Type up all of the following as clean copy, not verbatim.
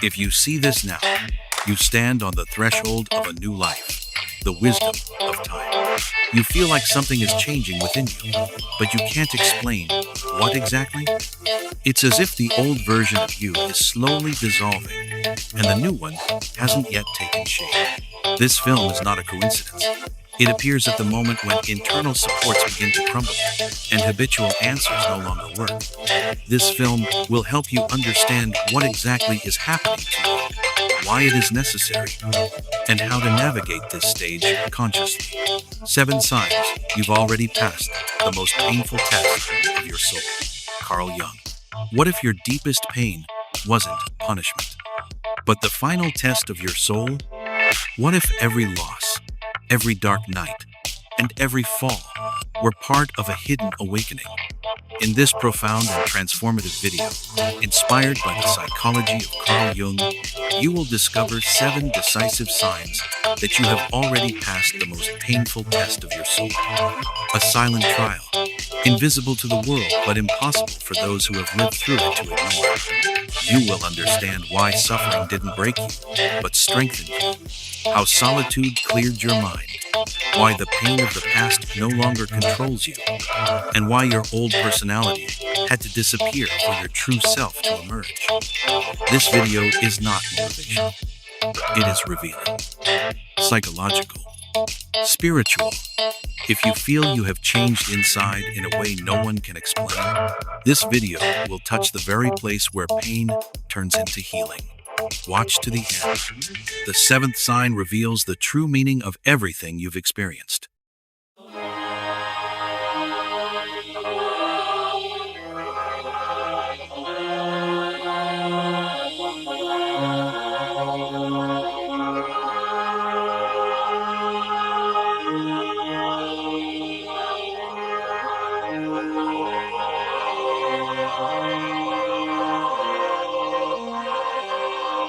If you see this now, you stand on the threshold of a new life, the wisdom of time. You feel like something is changing within you, but you can't explain what exactly. It's as if the old version of you is slowly dissolving, and the new one hasn't yet taken shape. This film is not a coincidence. It appears at the moment when internal supports begin to crumble and habitual answers no longer work. This film will help you understand what exactly is happening to you, why it is necessary, and how to navigate this stage consciously. 7 signs you've already passed the most painful test of your soul. Carl Jung. What if your deepest pain wasn't punishment, but the final test of your soul? What if every loss, every dark night, and every fall were part of a hidden awakening? In this profound and transformative video, inspired by the psychology of Carl Jung, you will discover 7 decisive signs that you have already passed the most painful test of your soul. A silent trial, invisible to the world but impossible for those who have lived through it to ignore. You will understand why suffering didn't break you, but strengthened you. How solitude cleared your mind, why the pain of the past no longer controls you, and why your old personality had to disappear for your true self to emerge. This video is not motivational. It is revealing, psychological, spiritual. If you feel you have changed inside in a way no one can explain, this video will touch the very place where pain turns into healing. Watch to the end. The 7th sign reveals the true meaning of everything you've experienced.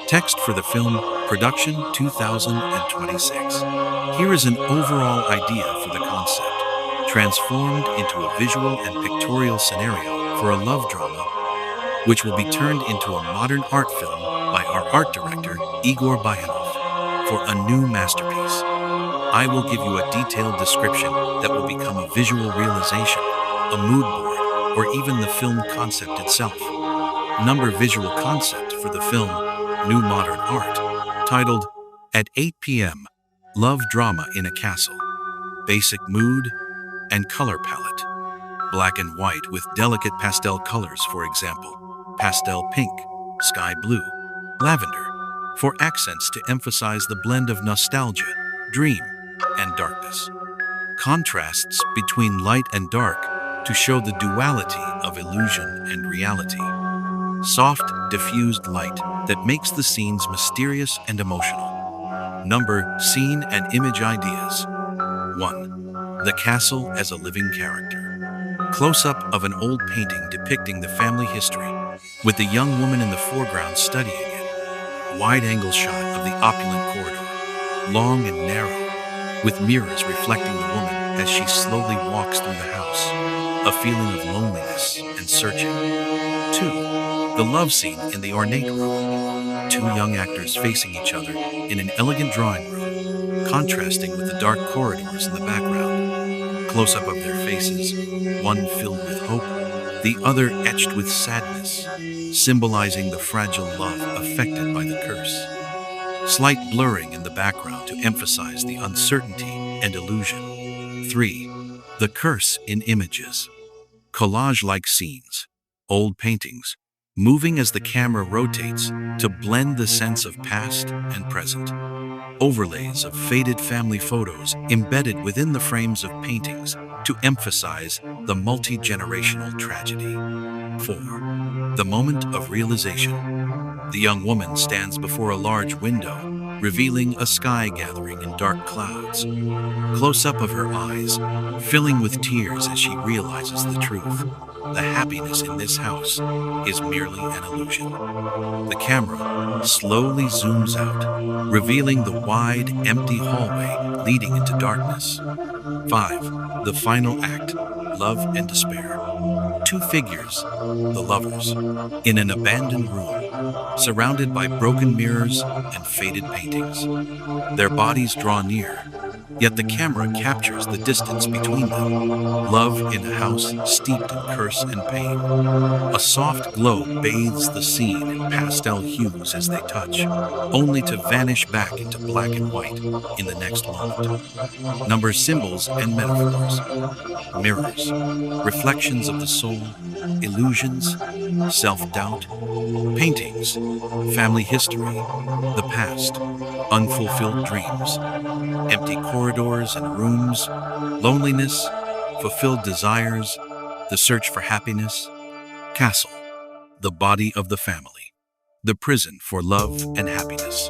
Text for the film, Production 2026. Here is an overall idea for the concept, transformed into a visual and pictorial scenario for a love drama, which will be turned into a modern art film by our art director, Igor Bajenov, for a new masterpiece. I will give you a detailed description that will become a visual realization, a mood board, or even the film concept itself. Number visual concept for the film, New Modern Art, titled At 8 p.m., Love Drama in a Castle. Basic mood and color palette. Black and white with delicate pastel colors, for example, pastel pink, sky blue, lavender, for accents to emphasize the blend of nostalgia, dream, and darkness. Contrasts between light and dark to show the duality of illusion and reality. Soft, diffused light that makes the scenes mysterious and emotional. Number, scene and image ideas. 1. The castle as a living character. Close-up of an old painting depicting the family history, with the young woman in the foreground studying it. Wide-angle shot of the opulent corridor, long and narrow, with mirrors reflecting the woman as she slowly walks through the house. A feeling of loneliness and searching. 2. The love scene in the ornate room. 2 young actors facing each other in an elegant drawing room, contrasting with the dark corridors in the background. Close-up of their faces, one filled with hope, the other etched with sadness, symbolizing the fragile love affected by the curse. Slight blurring in the background to emphasize the uncertainty and illusion. 3. The curse in images. Collage-like scenes, old paintings, moving as the camera rotates to blend the sense of past and present. Overlays of faded family photos embedded within the frames of paintings to emphasize the multi-generational tragedy. 4. The moment of realization. The young woman stands before a large window, revealing a sky gathering in dark clouds. Close-up of her eyes, filling with tears as she realizes the truth. The happiness in this house is merely an illusion. The camera slowly zooms out, revealing the wide, empty hallway leading into darkness. 5. The final act, love and despair. 2 figures, the lovers, in an abandoned room, surrounded by broken mirrors and faded paintings. Their bodies draw near, yet the camera captures the distance between them. Love in a house steeped in curse and pain. A soft glow bathes the scene in pastel hues as they touch, only to vanish back into black and white in the next moment. Number symbols and metaphors, mirrors, reflections of the soul, illusions, self-doubt, paintings, family history, the past, unfulfilled dreams, empty corridors and rooms, loneliness, fulfilled desires, the search for happiness, castle, the body of the family, the prison for love and happiness.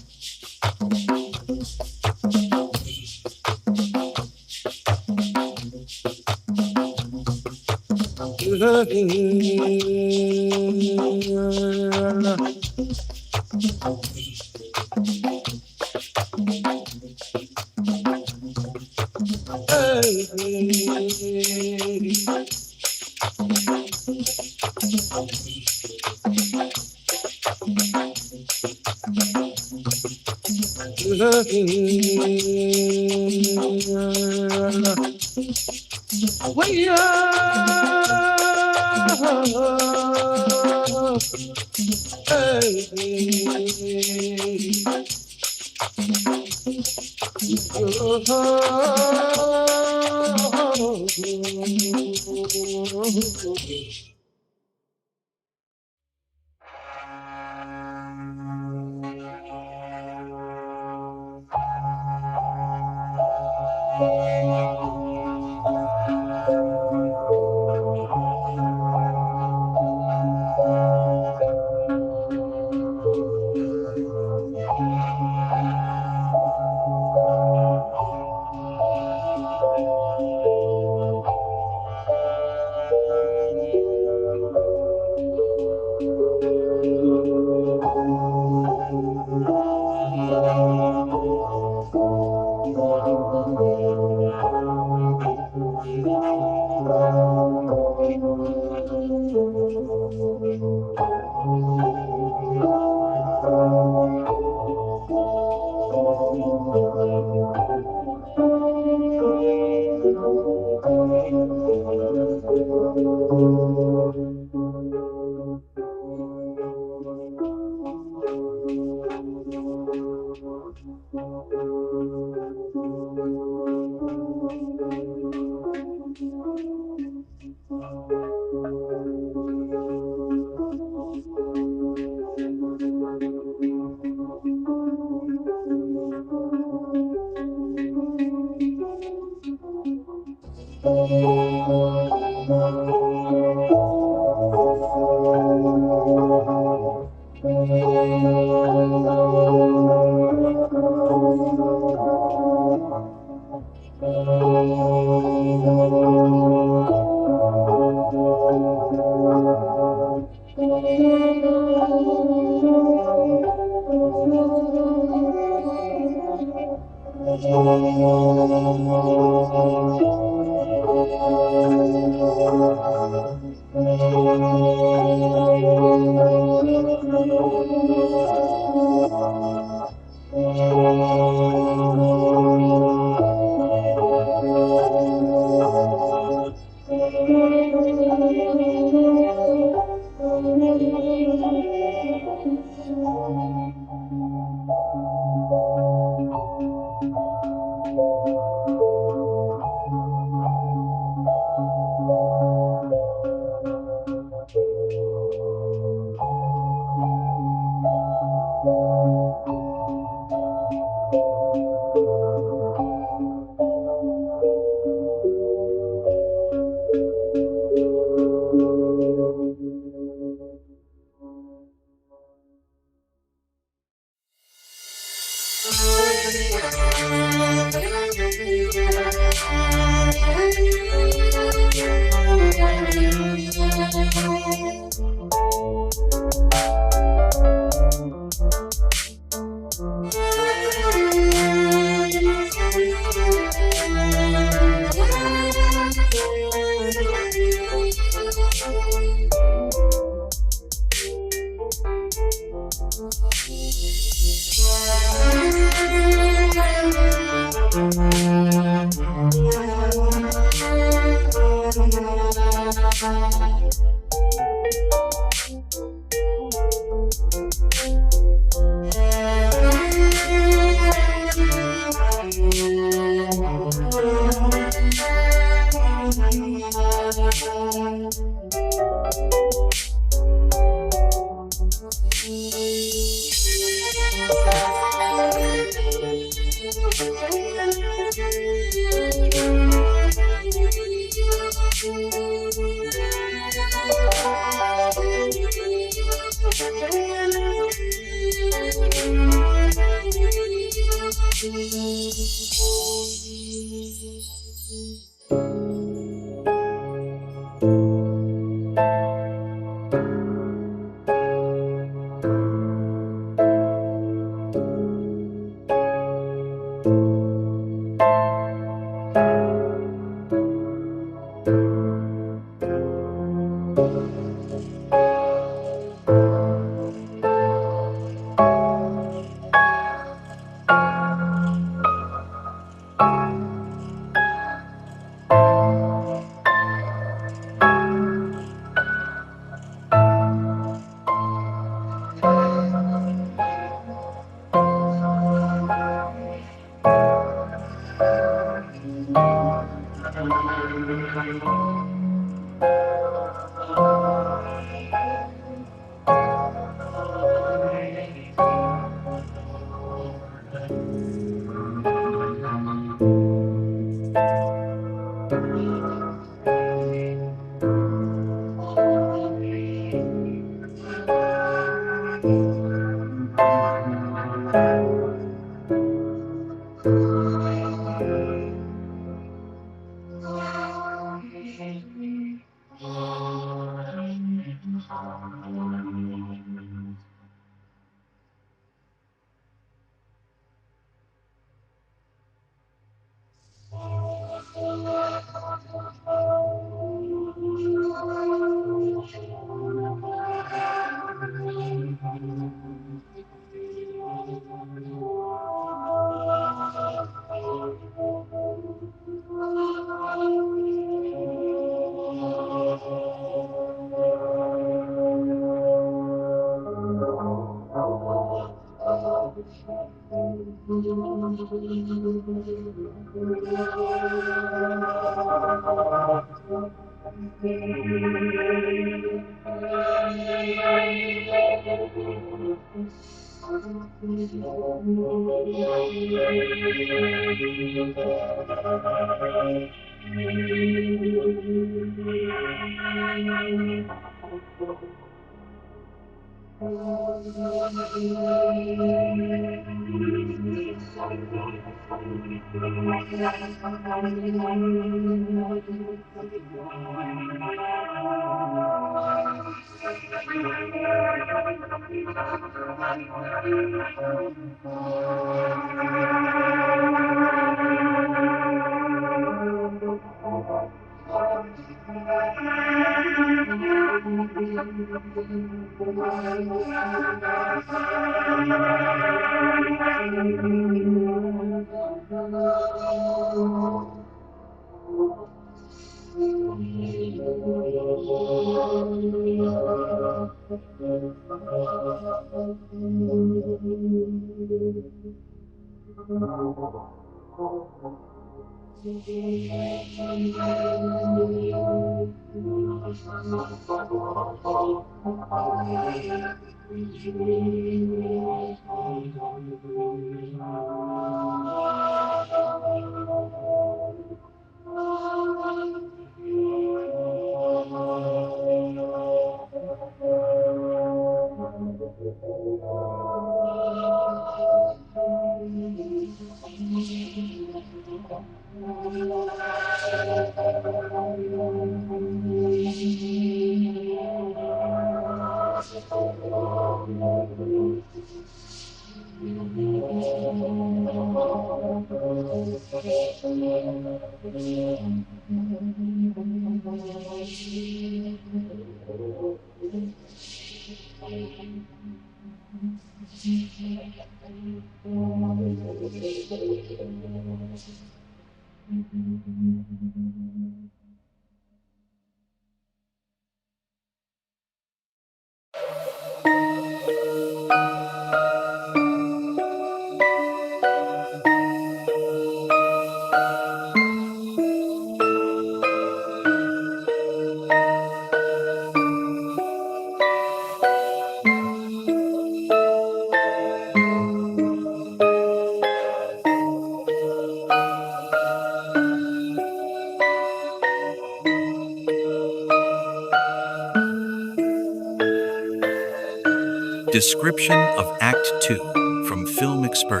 Description of Act 2 from Film Expert.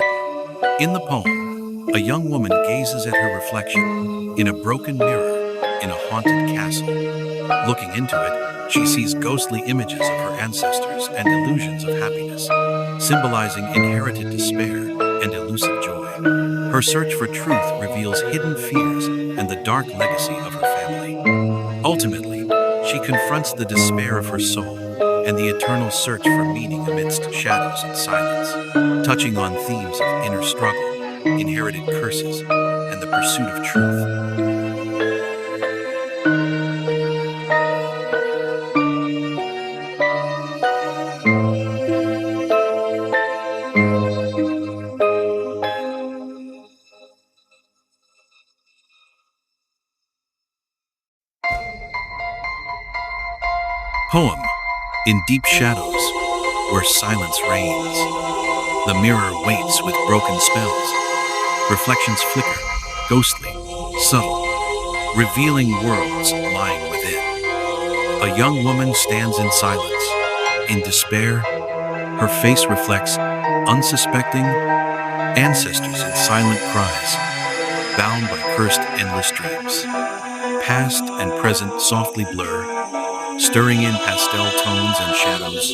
In the poem, a young woman gazes at her reflection in a broken mirror in a haunted castle. Looking into it, she sees ghostly images of her ancestors and illusions of happiness, symbolizing inherited despair and elusive joy. Her search for truth reveals hidden fears and the dark legacy of her family. Ultimately, she confronts the despair of her soul and the eternal search for meaning amidst shadows and silence, touching on themes of inner struggle, inherited curses, and the pursuit of truth. Poem. In deep shadows, where silence reigns, the mirror waits with broken spells. Reflections flicker, ghostly, subtle, revealing worlds lying within. A young woman stands in silence. In despair, her face reflects unsuspecting ancestors in silent cries, bound by cursed endless dreams. Past and present softly blur, stirring in pastel tones and shadows,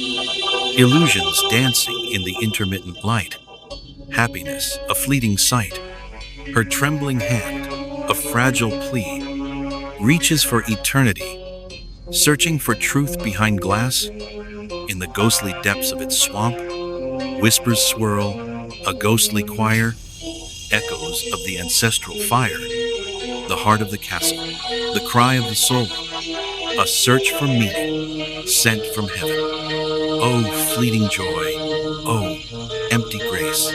illusions dancing in the intermittent light. Happiness, a fleeting sight. Her trembling hand, a fragile plea, reaches for eternity, searching for truth behind glass. In the ghostly depths of its swamp, whispers swirl, a ghostly choir, echoes of the ancestral fire. The heart of the castle, the cry of the soul, a search for meaning, sent from heaven. Oh, fleeting joy, oh, empty grace.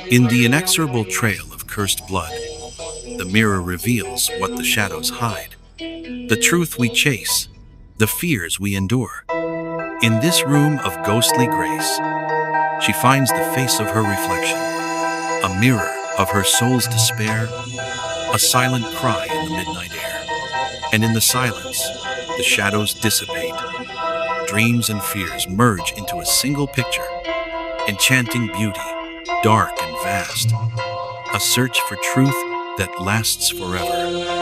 In the inexorable trail of cursed blood, the mirror reveals what the shadows hide, the truth we chase, the fears we endure. In this room of ghostly grace, she finds the face of her reflection, a mirror of her soul's despair, a silent cry in the midnight air. And in the silence, the shadows dissipate, dreams and fears merge into a single picture, enchanting beauty, dark and vast, a search for truth that lasts forever.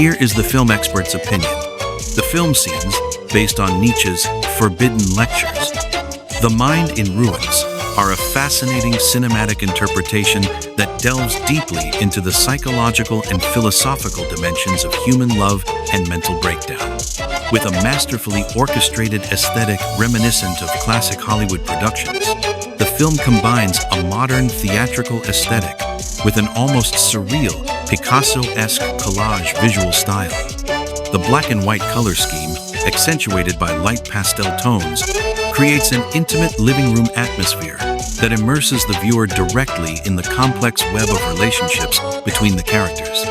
Here is the film expert's opinion. The film scenes, based on Nietzsche's Forbidden Lectures, The Mind in Ruins, are a fascinating cinematic interpretation that delves deeply into the psychological and philosophical dimensions of human love and mental breakdown. With a masterfully orchestrated aesthetic reminiscent of classic Hollywood productions, the film combines a modern theatrical aesthetic with an almost surreal, Picasso-esque collage visual style. The black and white color scheme, accentuated by light pastel tones, creates an intimate living room atmosphere that immerses the viewer directly in the complex web of relationships between the characters.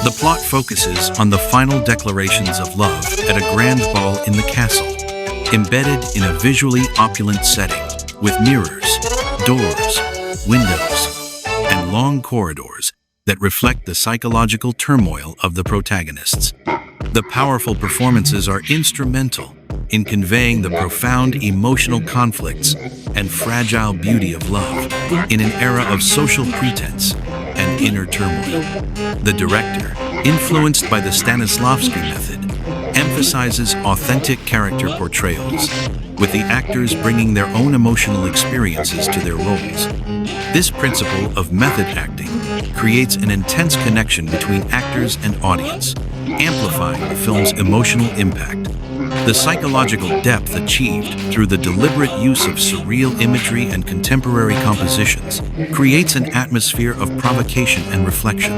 The plot focuses on the final declarations of love at a grand ball in the castle, embedded in a visually opulent setting with mirrors, doors, windows, and long corridors that reflect the psychological turmoil of the protagonists. The powerful performances are instrumental in conveying the profound emotional conflicts and fragile beauty of love in an era of social pretense and inner turmoil. The director, influenced by the Stanislavski method, emphasizes authentic character portrayals, with the actors bringing their own emotional experiences to their roles. This principle of method acting creates an intense connection between actors and audience, amplifying the film's emotional impact. The psychological depth achieved through the deliberate use of surreal imagery and contemporary compositions creates an atmosphere of provocation and reflection.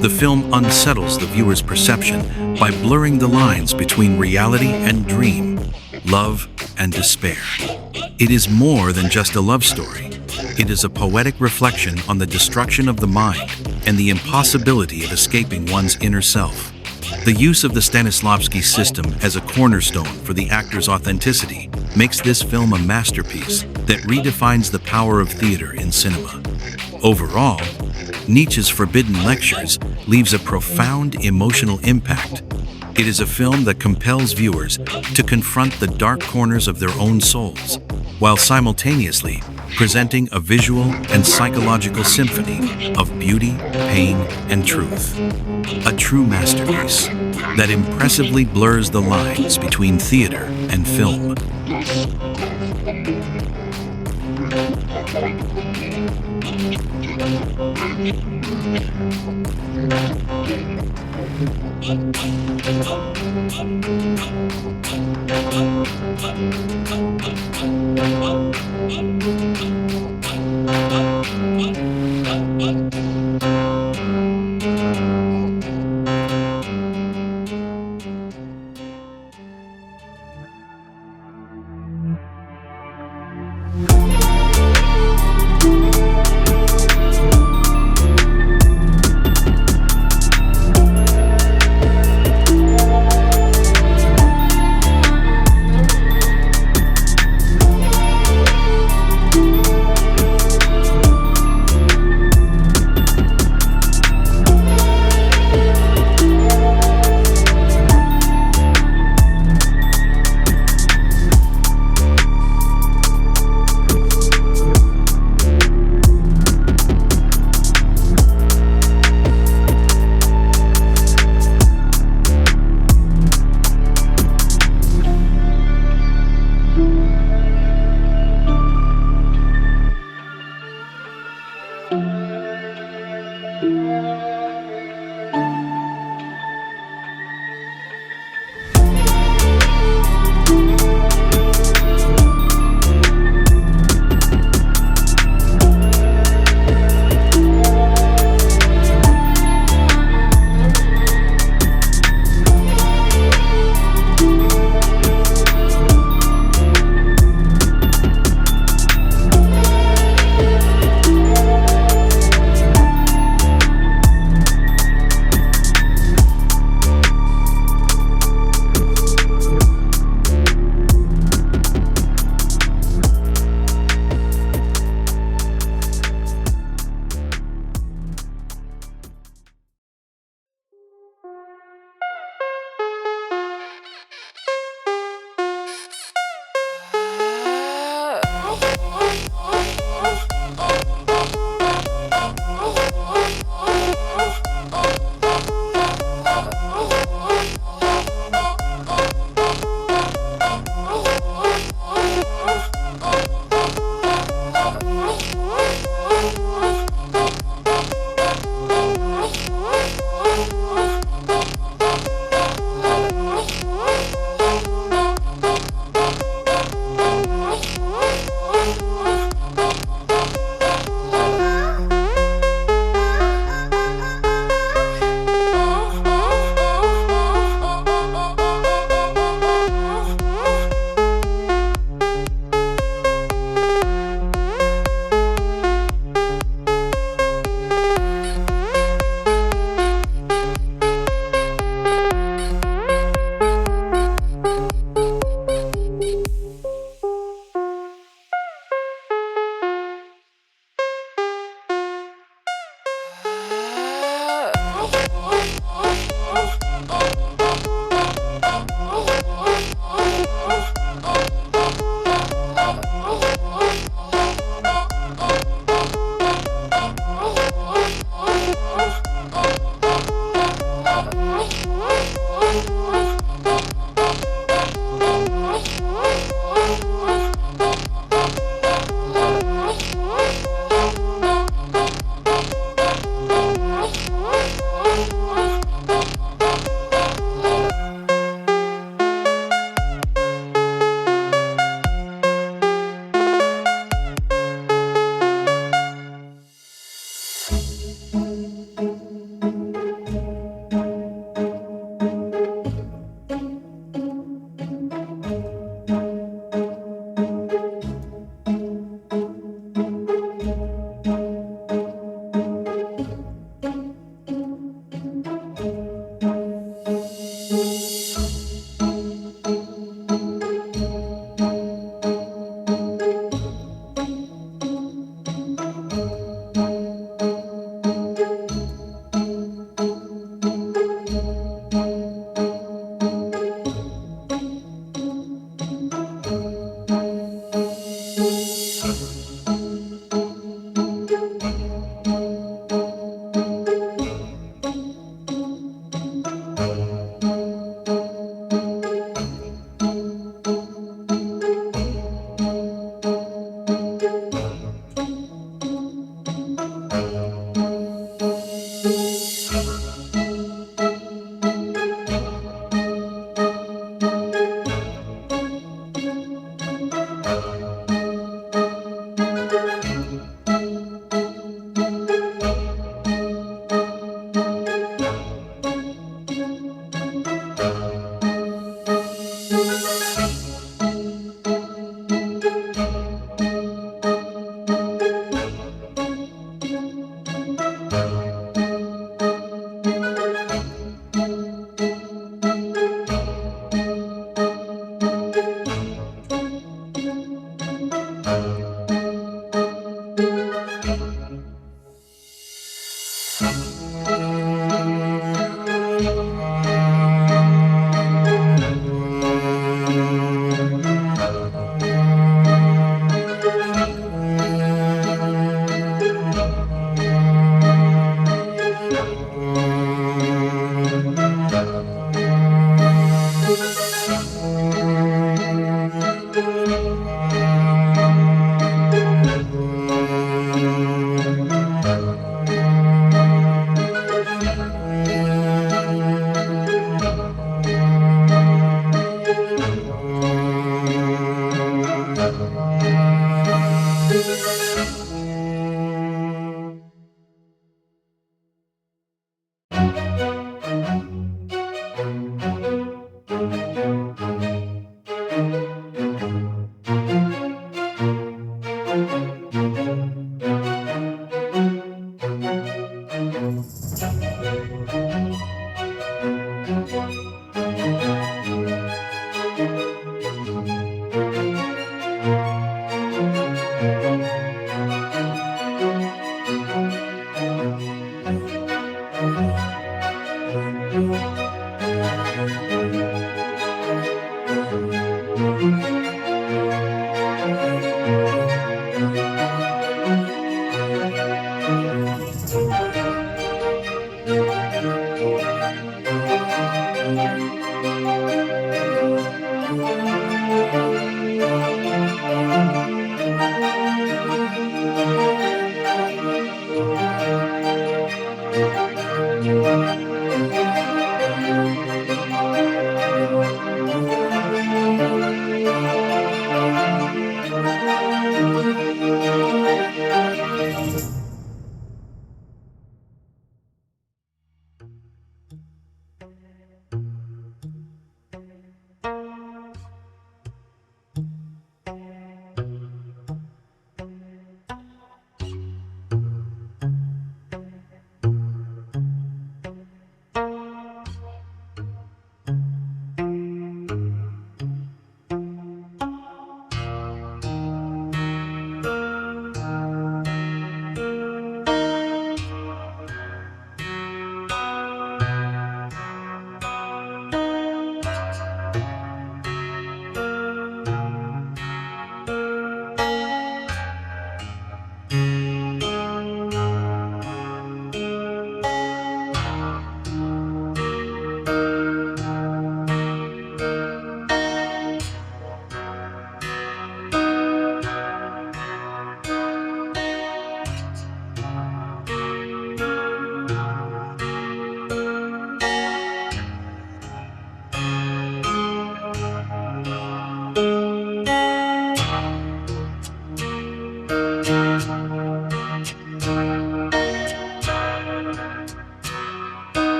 The film unsettles the viewer's perception by blurring the lines between reality and dream, love and despair. It is more than just a love story. It is a poetic reflection on the destruction of the mind and the impossibility of escaping one's inner self. The use of the Stanislavski system as a cornerstone for the actor's authenticity makes this film a masterpiece that redefines the power of theater in cinema. Overall, Nietzsche's Forbidden Lectures leaves a profound emotional impact. It is a film that compels viewers to confront the dark corners of their own souls, while simultaneously presenting a visual and psychological symphony of beauty, pain, and truth. A true masterpiece that impressively blurs the lines between theater and film.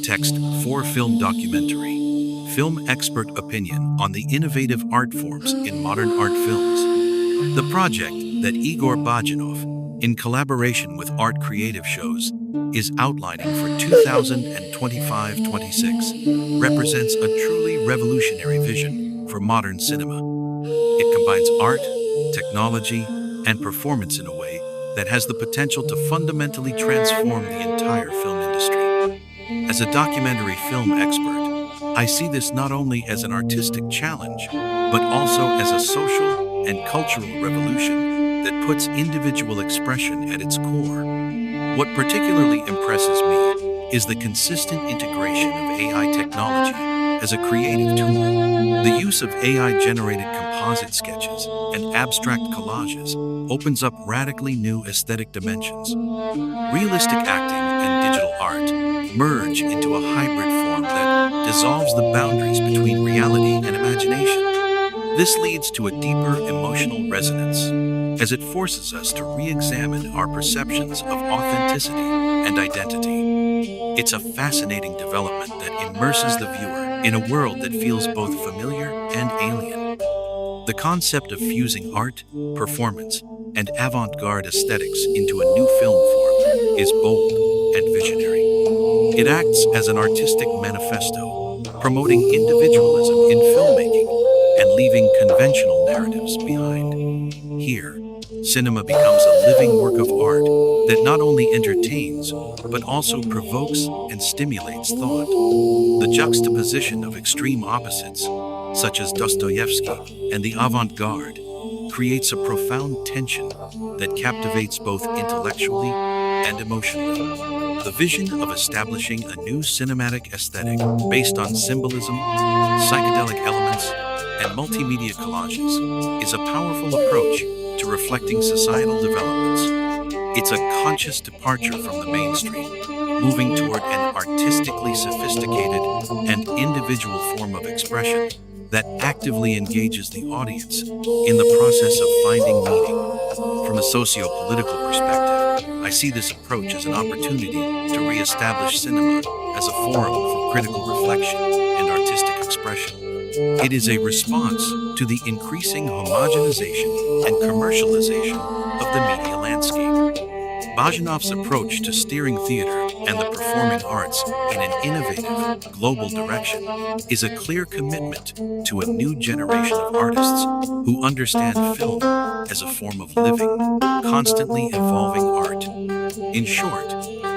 Text for film documentary. Film expert opinion on the innovative art forms in modern art films. The project that Igor Bajenov, in collaboration with Art Creative Shows, is outlining for 2025-26 represents a truly revolutionary vision for modern cinema. It combines art, technology, and performance in a way that has the potential to fundamentally transform the entire film industry. As a documentary film expert, I see this not only as an artistic challenge, but also as a social and cultural revolution that puts individual expression at its core. What particularly impresses me is the consistent integration of AI technology as a creative tool. The use of AI-generated composite sketches and abstract collages opens up radically new aesthetic dimensions. Realistic acting and digital art merge into a hybrid form that dissolves the boundaries between reality and imagination. This leads to a deeper emotional resonance, as it forces us to re-examine our perceptions of authenticity and identity. It's a fascinating development that immerses the viewer in a world that feels both familiar and alien. The concept of fusing art, performance, and avant-garde aesthetics into a new film form is bold and visionary. It acts as an artistic manifesto, promoting individualism in filmmaking and leaving conventional narratives behind. Here, cinema becomes a living work of art that not only entertains, but also provokes and stimulates thought. The juxtaposition of extreme opposites, such as Dostoevsky and the avant-garde, creates a profound tension that captivates both intellectually and emotionally. The vision of establishing a new cinematic aesthetic based on symbolism, psychedelic elements, and multimedia collages is a powerful approach to reflecting societal developments. It's a conscious departure from the mainstream, moving toward an artistically sophisticated and individual form of expression that actively engages the audience in the process of finding meaning. From a socio-political perspective, I see this approach as an opportunity to re-establish cinema as a forum for critical reflection and artistic expression. It is a response to the increasing homogenization and commercialization of the media landscape. Bajenov's approach to steering theater and the performing arts in an innovative, global direction is a clear commitment to a new generation of artists who understand film as a form of living, constantly evolving art. In short,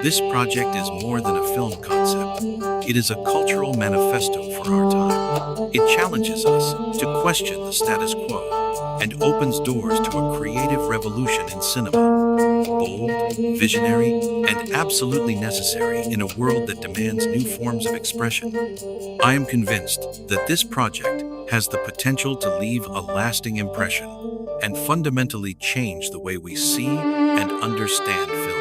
this project is more than a film concept. It is a cultural manifesto for our time. It challenges us to question the status quo and opens doors to a creative revolution in cinema. Bold, visionary, and absolutely necessary in a world that demands new forms of expression. I am convinced that this project has the potential to leave a lasting impression and fundamentally change the way we see and understand films.